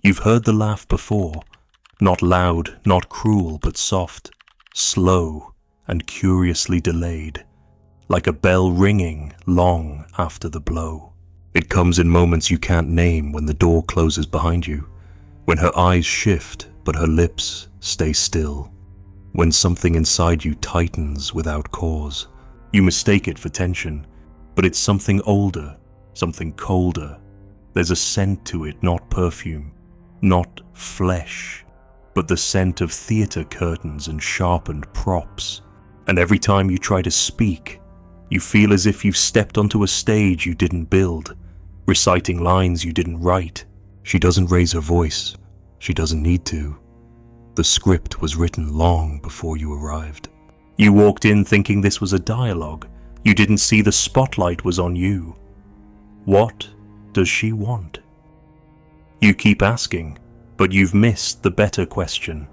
You've heard the laugh before, not loud, not cruel, but soft, slow, and curiously delayed, like a bell ringing long after the blow. It comes in moments you can't name, when the door closes behind you, when her eyes shift but her lips stay still, when something inside you tightens without cause. You mistake it for tension, but it's something older, something colder. There's a scent to it, not perfume, not flesh, but the scent of theater curtains and sharpened props. And every time you try to speak, you feel as if you've stepped onto a stage you didn't build, reciting lines you didn't write. She doesn't raise her voice. She doesn't need to. The script was written long before you arrived. You walked in thinking this was a dialogue. You didn't see the spotlight was on you. What does she want? You keep asking, but you've missed the better question.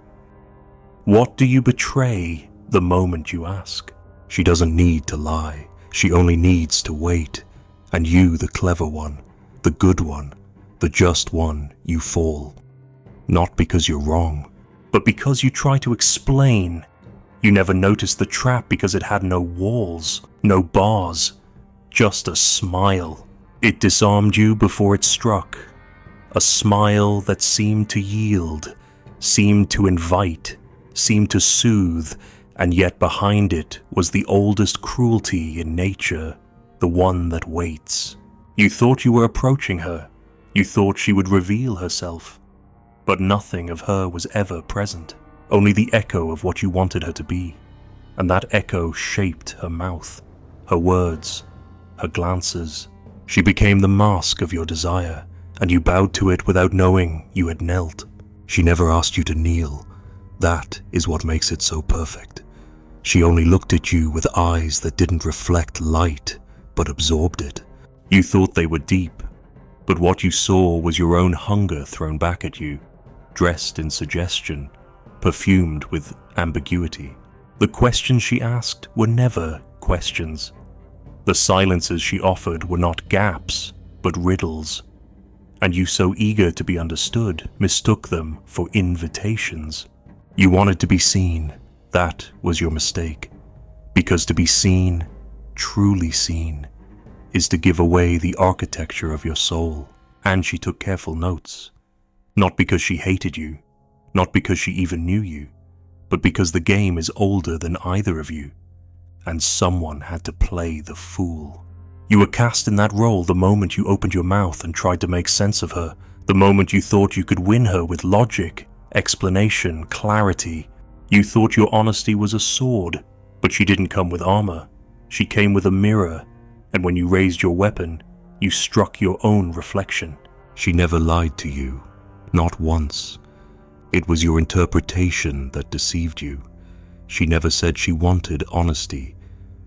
What do you betray the moment you ask? She doesn't need to lie. She only needs to wait. And you, the clever one, the good one, the just one, you fall. Not because you're wrong, but because you try to explain. You never noticed the trap because it had no walls, no bars, just a smile. It disarmed you before it struck. A smile that seemed to yield, seemed to invite, seemed to soothe, and yet behind it was the oldest cruelty in nature, the one that waits. You thought you were approaching her. You thought she would reveal herself. But nothing of her was ever present, only the echo of what you wanted her to be. And that echo shaped her mouth, her words, her glances. She became the mask of your desire, and you bowed to it without knowing you had knelt. She never asked you to kneel. That is what makes it so perfect. She only looked at you with eyes that didn't reflect light, but absorbed it. You thought they were deep, but what you saw was your own hunger thrown back at you, dressed in suggestion, perfumed with ambiguity. The questions she asked were never questions. The silences she offered were not gaps, but riddles. And you, so eager to be understood, mistook them for invitations. You wanted to be seen. That was your mistake. Because to be seen, truly seen, is to give away the architecture of your soul. And she took careful notes. Not because she hated you, not because she even knew you, but because the game is older than either of you, and someone had to play the fool. You were cast in that role the moment you opened your mouth and tried to make sense of her, the moment you thought you could win her with logic, explanation, clarity. You thought your honesty was a sword, but she didn't come with armor. She came with a mirror, and when you raised your weapon, you struck your own reflection. She never lied to you, not once. It was your interpretation that deceived you. She never said she wanted honesty.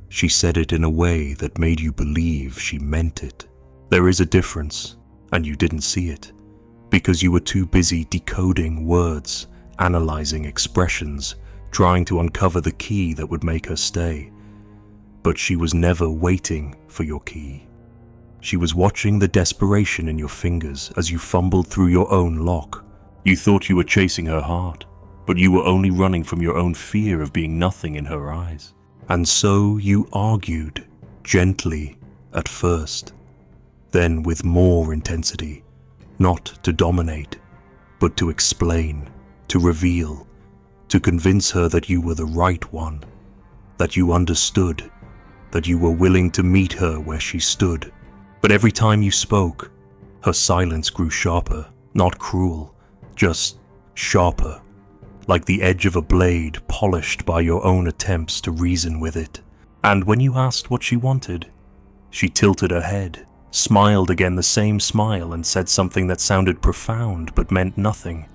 She said it in a way that made you believe she meant it. There is a difference, and you didn't see it, because you were too busy decoding words, analyzing expressions, trying to uncover the key that would make her stay. But she was never waiting for your key. She was watching the desperation in your fingers as you fumbled through your own lock. You thought you were chasing her heart, but you were only running from your own fear of being nothing in her eyes. And so you argued, gently at first, then with more intensity, not to dominate, but to explain, to reveal, to convince her that you were the right one, that you understood, that you were willing to meet her where she stood. But every time you spoke, her silence grew sharper, not cruel, just sharper, like the edge of a blade polished by your own attempts to reason with it. And when you asked what she wanted, she tilted her head, smiled again the same smile, and said something that sounded profound but meant nothing.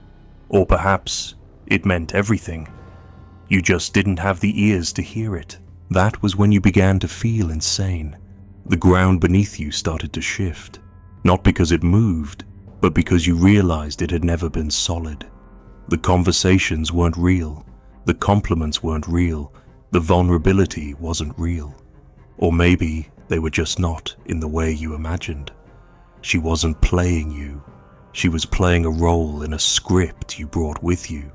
Or perhaps it meant everything. You just didn't have the ears to hear it. That was when you began to feel insane. The ground beneath you started to shift, not because it moved, but because you realized it had never been solid. The conversations weren't real, the compliments weren't real, the vulnerability wasn't real. Or maybe they were just not in the way you imagined. She wasn't playing you, She was playing a role in a script you brought with you,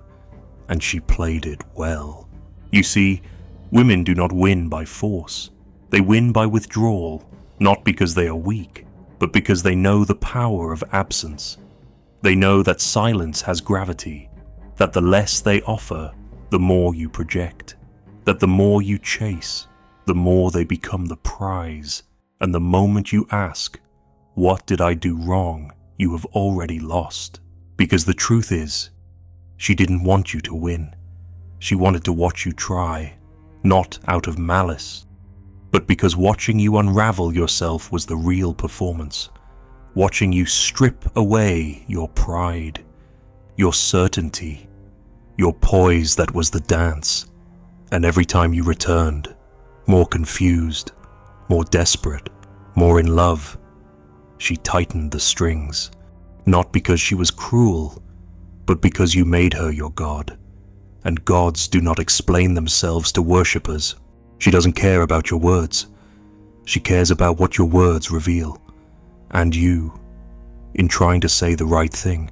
and she played it well. You see, women do not win by force. They win by withdrawal, not because they are weak, but because they know the power of absence. They know that silence has gravity, that the less they offer, the more you project, that the more you chase, the more they become the prize, and the moment you ask, "What did I do wrong?" you have already lost. Because the truth is, she didn't want you to win. She wanted to watch you try, not out of malice, but because watching you unravel yourself was the real performance. Watching you strip away your pride, your certainty, your poise, that was the dance. And every time you returned, more confused, more desperate, more in love, she tightened the strings, not because she was cruel, but because you made her your god. And gods do not explain themselves to worshippers. She doesn't care about your words. She cares about what your words reveal. And you, in trying to say the right thing,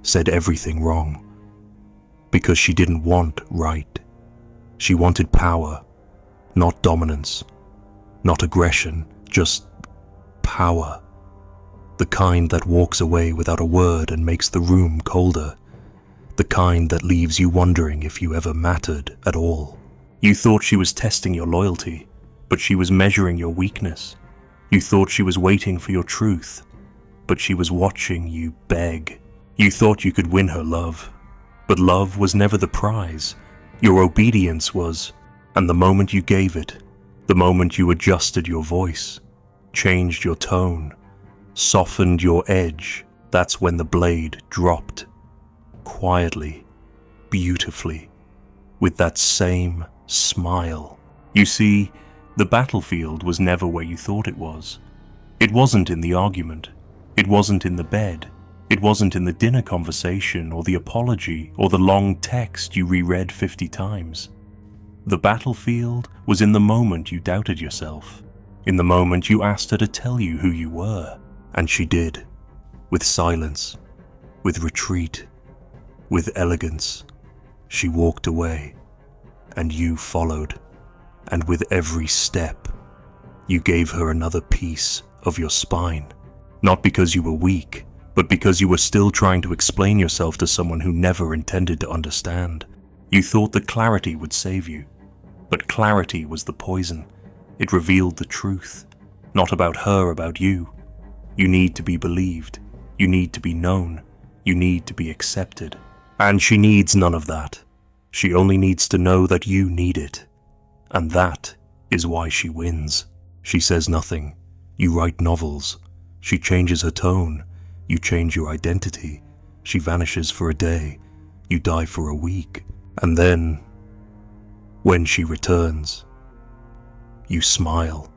said everything wrong. Because she didn't want right. She wanted power, not dominance, not aggression, just power. The kind that walks away without a word and makes the room colder. The kind that leaves you wondering if you ever mattered at all. You thought she was testing your loyalty, but she was measuring your weakness. You thought she was waiting for your truth, but she was watching you beg. You thought you could win her love, but love was never the prize. Your obedience was, and the moment you gave it, the moment you adjusted your voice, changed your tone, softened your edge, that's when the blade dropped. Quietly, beautifully, with that same smile. You see, the battlefield was never where you thought it was. It wasn't in the argument. It wasn't in the bed. It wasn't in the dinner conversation or the apology or the long text you reread 50 times. The battlefield was in the moment you doubted yourself, in the moment you asked her to tell you who you were. And she did, with silence, with retreat, with elegance. She walked away, and you followed, and with every step, you gave her another piece of your spine. Not because you were weak, but because you were still trying to explain yourself to someone who never intended to understand. You thought that clarity would save you, but clarity was the poison. It revealed the truth, not about her, about you. You need to be believed. You need to be known. You need to be accepted. And she needs none of that. She only needs to know that you need it. And that is why she wins. She says nothing. You write novels. She changes her tone. You change your identity. She vanishes for a day. You die for a week. And then, when she returns, you smile.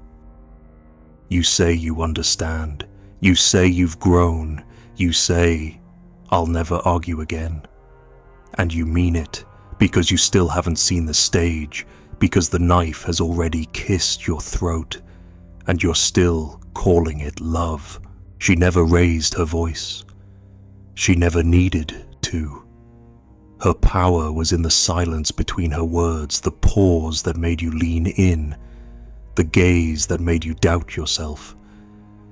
You say you understand. You say you've grown. You say, "I'll never argue again." And you mean it, because you still haven't seen the stage, because the knife has already kissed your throat, and you're still calling it love. She never raised her voice. She never needed to. Her power was in the silence between her words, the pause that made you lean in, the gaze that made you doubt yourself.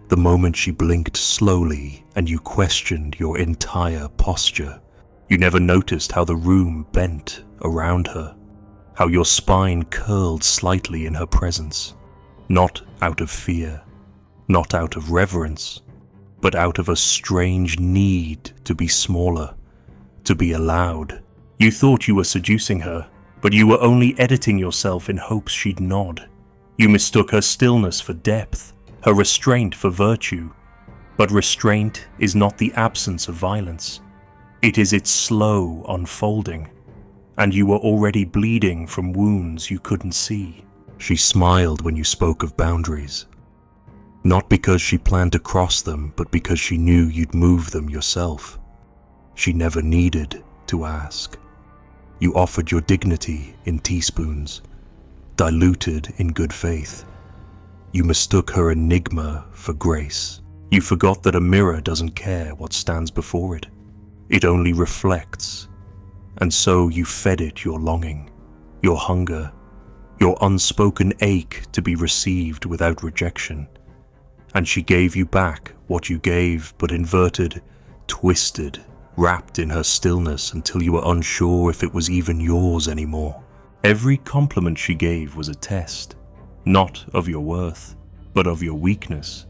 The moment she blinked slowly and you questioned your entire posture. You never noticed how the room bent around her, how your spine curled slightly in her presence, not out of fear, not out of reverence, but out of a strange need to be smaller, to be allowed. You thought you were seducing her, but you were only editing yourself in hopes she'd nod. You mistook her stillness for depth, her restraint for virtue. But restraint is not the absence of violence. It is its slow unfolding, and you were already bleeding from wounds you couldn't see. She smiled when you spoke of boundaries, not because she planned to cross them, but because she knew you'd move them yourself. She never needed to ask. You offered your dignity in teaspoons, diluted in good faith. You mistook her enigma for grace. You forgot that a mirror doesn't care what stands before it. It only reflects. And so you fed it your longing, your hunger, your unspoken ache to be received without rejection. And she gave you back what you gave, but inverted, twisted, wrapped in her stillness until you were unsure if it was even yours anymore. Every compliment she gave was a test, not of your worth, but of your weakness.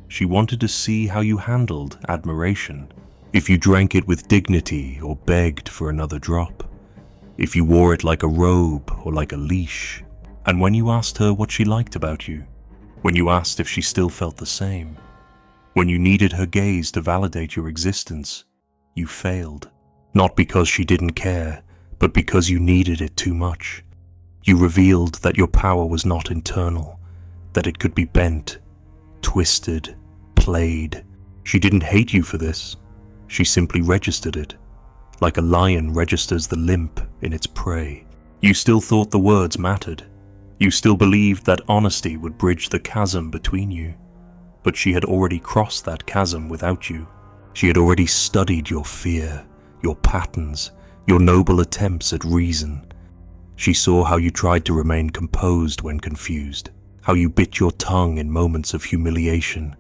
She wanted to see how you handled admiration, if you drank it with dignity or begged for another drop, if you wore it like a robe or like a leash. And when you asked her what she liked about you, when you asked if she still felt the same, when you needed her gaze to validate your existence, you failed. Not because she didn't care, but because you needed it too much. You revealed that your power was not internal, that it could be bent, twisted, played. She didn't hate you for this. She simply registered it, like a lion registers the limp in its prey. You still thought the words mattered. You still believed that honesty would bridge the chasm between you. But she had already crossed that chasm without you. She had already studied your fear, your patterns, your noble attempts at reason. She saw how you tried to remain composed when confused, how you bit your tongue in moments of humiliation,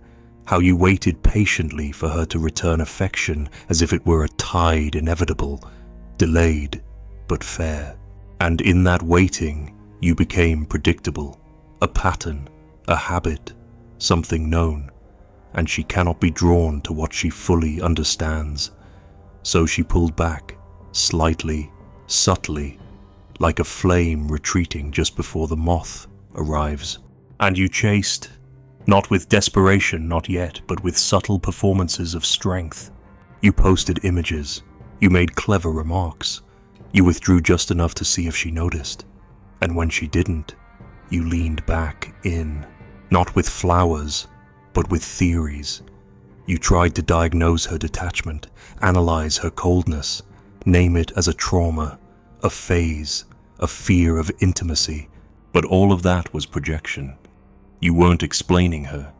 how you waited patiently for her to return affection as if it were a tide inevitable, delayed but fair. And in that waiting, you became predictable, a pattern, a habit, something known, and she cannot be drawn to what she fully understands. So she pulled back, slightly, subtly, like a flame retreating just before the moth arrives. And you chased, not with desperation, not yet, but with subtle performances of strength. You posted images, you made clever remarks, you withdrew just enough to see if she noticed. And when she didn't, you leaned back in, not with flowers, but with theories. You tried to diagnose her detachment, analyze her coldness, name it as a trauma, a phase, a fear of intimacy, but all of that was projection. You weren't explaining her.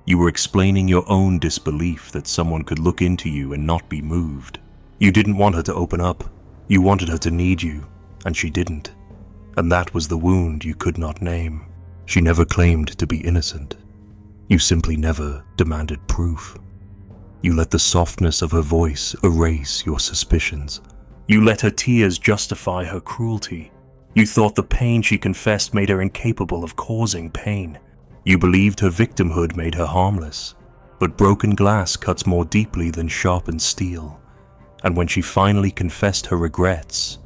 You were explaining your own disbelief that someone could look into you and not be moved. You didn't want her to open up. You wanted her to need you, and she didn't. And that was the wound you could not name. She never claimed to be innocent. You simply never demanded proof. You let the softness of her voice erase your suspicions. You let her tears justify her cruelty. You thought the pain she confessed made her incapable of causing pain. You believed her victimhood made her harmless. But broken glass cuts more deeply than sharpened steel. And when she finally confessed her regrets,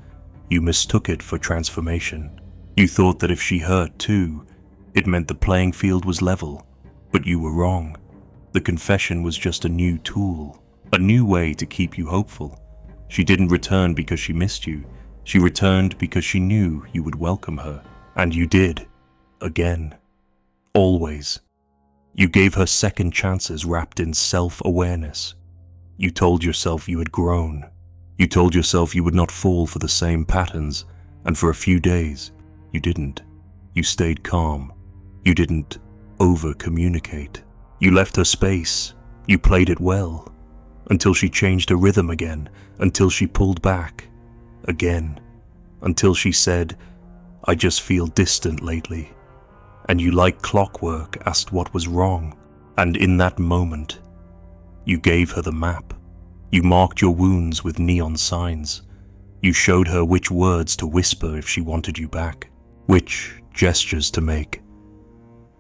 you mistook it for transformation. You thought that if she hurt too, it meant the playing field was level. But you were wrong. The confession was just a new tool, a new way to keep you hopeful. She didn't return because she missed you. She returned because she knew you would welcome her. And you did. Again. Always. You gave her second chances wrapped in self-awareness. You told yourself you had grown. You told yourself you would not fall for the same patterns, and for a few days, you didn't. You stayed calm. You didn't over-communicate. You left her space. You played it well. Until she changed her rhythm again. Until she pulled back. Again. Until she said, "I just feel distant lately." And you, like clockwork, asked what was wrong. And in that moment, you gave her the map. You marked your wounds with neon signs. You showed her which words to whisper if she wanted you back, which gestures to make,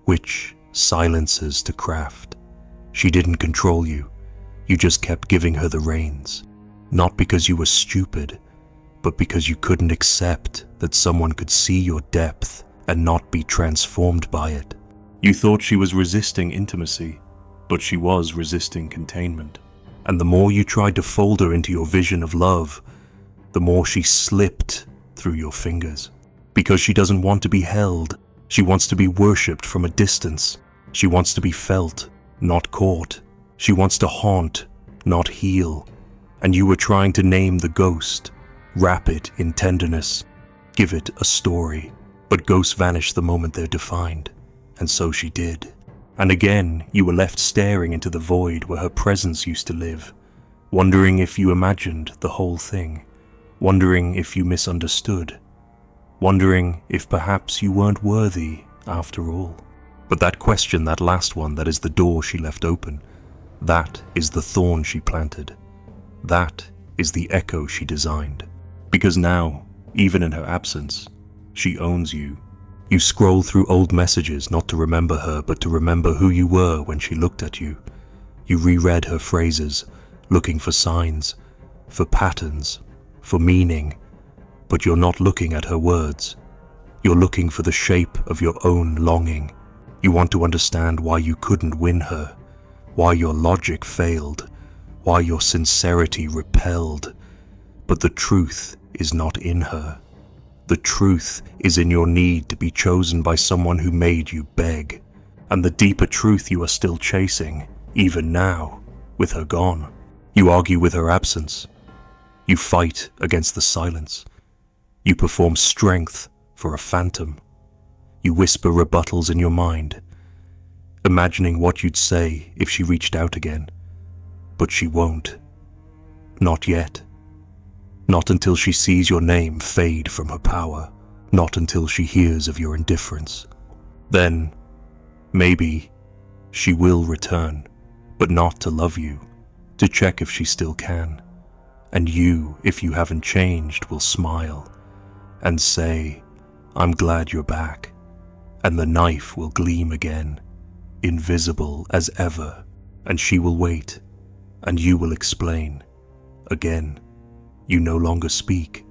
which silences to craft. She didn't control you. You just kept giving her the reins. Not because you were stupid, but because you couldn't accept that someone could see your depth and not be transformed by it. You thought she was resisting intimacy, but she was resisting containment. And the more you tried to fold her into your vision of love, the more she slipped through your fingers. Because she doesn't want to be held. She wants to be worshipped from a distance. She wants to be felt, not caught. She wants to haunt, not heal. And you were trying to name the ghost, wrap it in tenderness, give it a story. But ghosts vanish the moment they're defined, and so she did. And again you were left staring into the void where her presence used to live, wondering if you imagined the whole thing, wondering if you misunderstood, wondering if perhaps you weren't worthy after all. But that question, that last one, that is the door she left open, that is the thorn she planted, that is the echo she designed. Because now, even in her absence, she owns you. You scroll through old messages not to remember her, but to remember who you were when she looked at you. You reread her phrases, looking for signs, for patterns, for meaning, but you're not looking at her words. You're looking for the shape of your own longing. You want to understand why you couldn't win her, why your logic failed, why your sincerity repelled. But the truth is not in her. The truth is in your need to be chosen by someone who made you beg. And the deeper truth you are still chasing, even now, with her gone. You argue with her absence. You fight against the silence. You perform strength for a phantom. You whisper rebuttals in your mind, imagining what you'd say if she reached out again. But she won't. Not yet. Not until she sees your name fade from her power. Not until she hears of your indifference. Then, maybe, she will return, but not to love you, to check if she still can. And you, if you haven't changed, will smile and say, "I'm glad you're back." And the knife will gleam again, invisible as ever, and she will wait, and you will explain. Again, you no longer speak,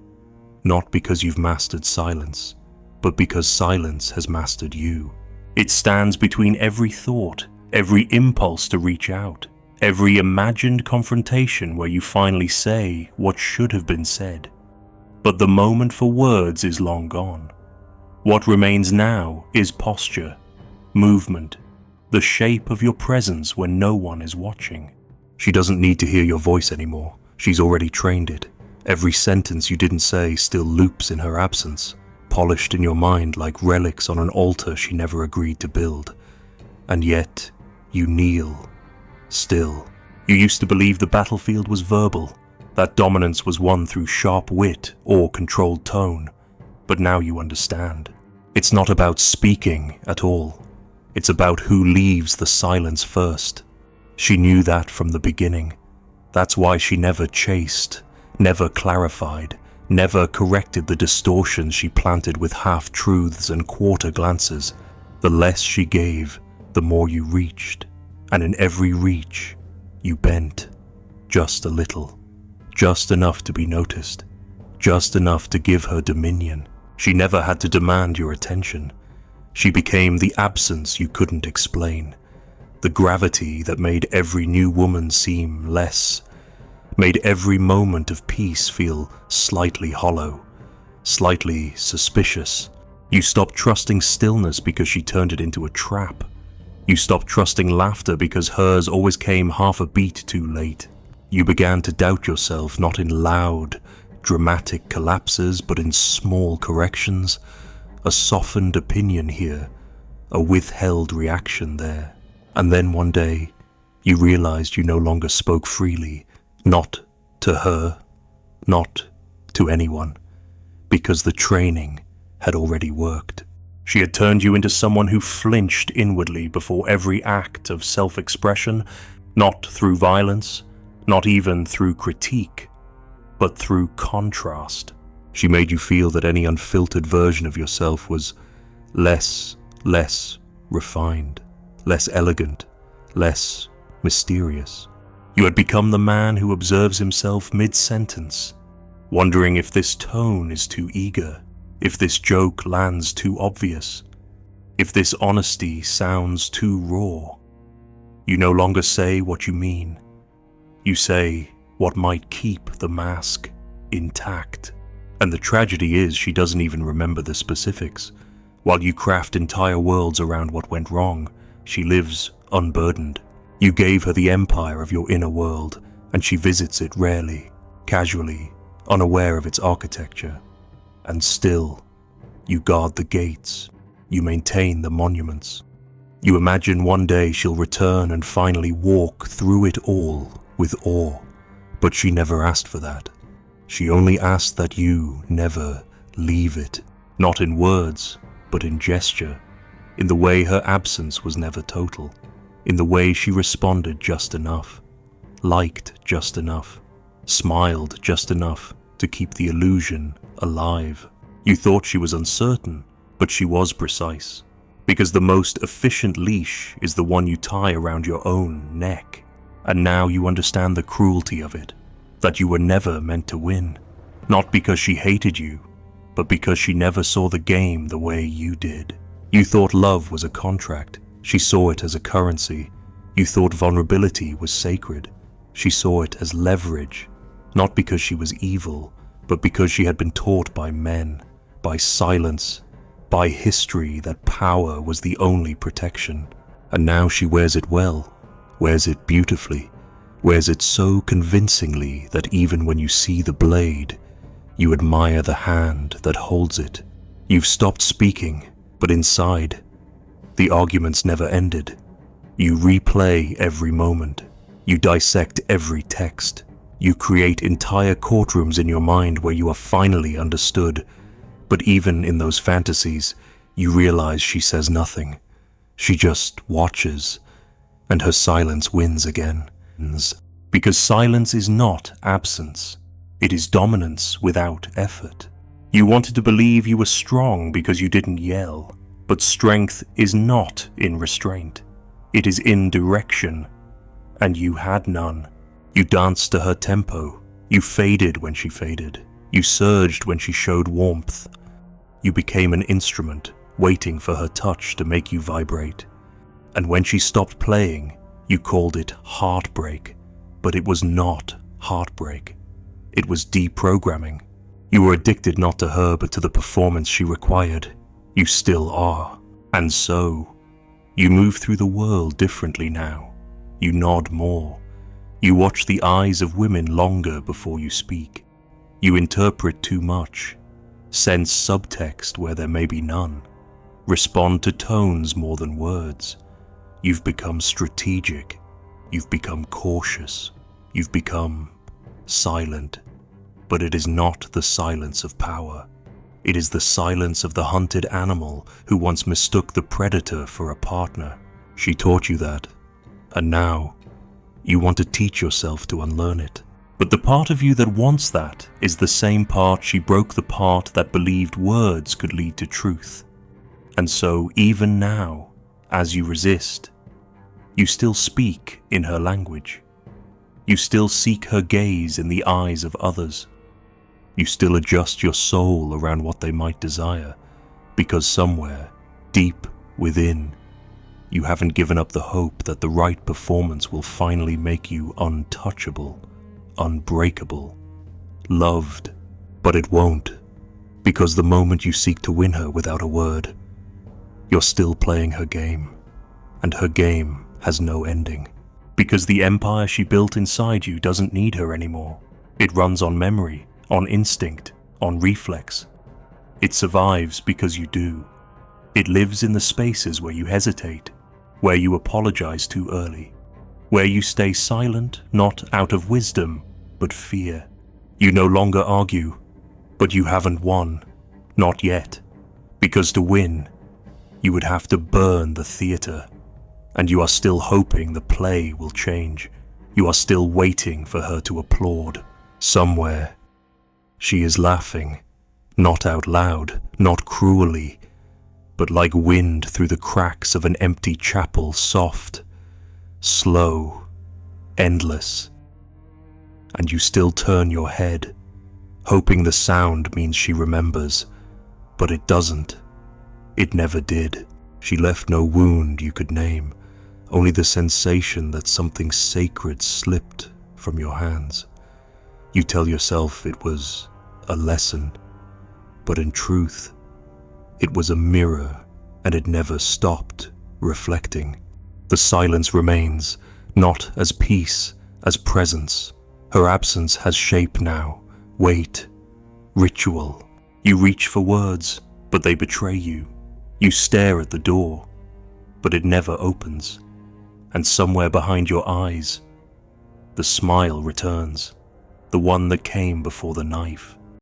not because you've mastered silence, but because silence has mastered you. It stands between every thought, every impulse to reach out, every imagined confrontation where you finally say what should have been said. But the moment for words is long gone. What remains now is posture, movement, the shape of your presence when no one is watching. She doesn't need to hear your voice anymore. She's already trained it. Every sentence you didn't say still loops in her absence, polished in your mind like relics on an altar she never agreed to build. And yet, you kneel, still. You used to believe the battlefield was verbal, that dominance was won through sharp wit or controlled tone. But now you understand. It's not about speaking at all. It's about who leaves the silence first. She knew that from the beginning. That's why she never chased, never clarified, never corrected the distortions she planted with half-truths and quarter glances. The less she gave, the more you reached. And in every reach, you bent. Just a little. Just enough to be noticed. Just enough to give her dominion. She never had to demand your attention. She became the absence you couldn't explain. The gravity that made every new woman seem less, made every moment of peace feel slightly hollow, slightly suspicious. You stopped trusting stillness because she turned it into a trap. You stopped trusting laughter because hers always came half a beat too late. You began to doubt yourself, not in loud, dramatic collapses, but in small corrections, a softened opinion here, a withheld reaction there. And then one day, you realized you no longer spoke freely, not to her, not to anyone, because the training had already worked. She had turned you into someone who flinched inwardly before every act of self-expression, not through violence, not even through critique, but through contrast. She made you feel that any unfiltered version of yourself was less refined, less elegant, less mysterious. You had become the man who observes himself mid-sentence, wondering if this tone is too eager, if this joke lands too obvious, if this honesty sounds too raw. You no longer say what you mean. You say what might keep the mask intact. And the tragedy is she doesn't even remember the specifics. While you craft entire worlds around what went wrong, she lives unburdened. You gave her the empire of your inner world, and she visits it rarely, casually, unaware of its architecture. And still, you guard the gates, you maintain the monuments. You imagine one day she'll return and finally walk through it all with awe. But she never asked for that. She only asked that you never leave it. Not in words, but in gesture. In the way her absence was never total. In the way she responded just enough. Liked just enough. Smiled just enough to keep the illusion alive. You thought she was uncertain, but she was precise. Because the most efficient leash is the one you tie around your own neck. And now you understand the cruelty of it, that you were never meant to win. Not because she hated you, but because she never saw the game the way you did. You thought love was a contract. She saw it as a currency. You thought vulnerability was sacred. She saw it as leverage, not because she was evil, but because she had been taught by men, by silence, by history that power was the only protection. And now she wears it well, wears it beautifully, wears it so convincingly that even when you see the blade, you admire the hand that holds it. You've stopped speaking, but inside, the arguments never ended. You replay every moment. You dissect every text. You create entire courtrooms in your mind where you are finally understood. But even in those fantasies, you realize she says nothing. She just watches, and her silence wins again. Because silence is not absence. It is dominance without effort. You wanted to believe you were strong because you didn't yell. But strength is not in restraint. It is in direction. And you had none. You danced to her tempo. You faded when she faded. You surged when she showed warmth. You became an instrument, waiting for her touch to make you vibrate. And when she stopped playing, you called it heartbreak. But it was not heartbreak. It was deprogramming. You were addicted not to her but to the performance she required. You still are. And so, you move through the world differently now. You nod more. You watch the eyes of women longer before you speak. You interpret too much. Sense subtext where there may be none. Respond to tones more than words. You've become strategic. You've become cautious. You've become silent. But it is not the silence of power. It is the silence of the hunted animal who once mistook the predator for a partner. She taught you that, and now you want to teach yourself to unlearn it. But the part of you that wants that is the same part she broke, the part that believed words could lead to truth. And so even now, as you resist, you still speak in her language. You still seek her gaze in the eyes of others. You still adjust your soul around what they might desire, because somewhere, deep within, you haven't given up the hope that the right performance will finally make you untouchable, unbreakable, loved. But it won't, because the moment you seek to win her without a word, you're still playing her game, and her game has no ending. Because the empire she built inside you doesn't need her anymore. It runs on memory, on instinct, on reflex. It survives because you do. It lives in the spaces where you hesitate, where you apologize too early, where you stay silent not out of wisdom, but fear. You no longer argue, but you haven't won, not yet, because to win, you would have to burn the theater, and you are still hoping the play will change. You are still waiting for her to applaud. Somewhere, she is laughing, not out loud, not cruelly, but like wind through the cracks of an empty chapel, soft, slow, endless. And you still turn your head, hoping the sound means she remembers, but it doesn't. It never did. She left no wound you could name, only the sensation that something sacred slipped from your hands. You tell yourself it was a lesson, but in truth, it was a mirror, and it never stopped reflecting. The silence remains, not as peace, as presence. Her absence has shape now, weight, ritual. You reach for words, but they betray you. You stare at the door, but it never opens, and somewhere behind your eyes, the smile returns, the one that came before the knife.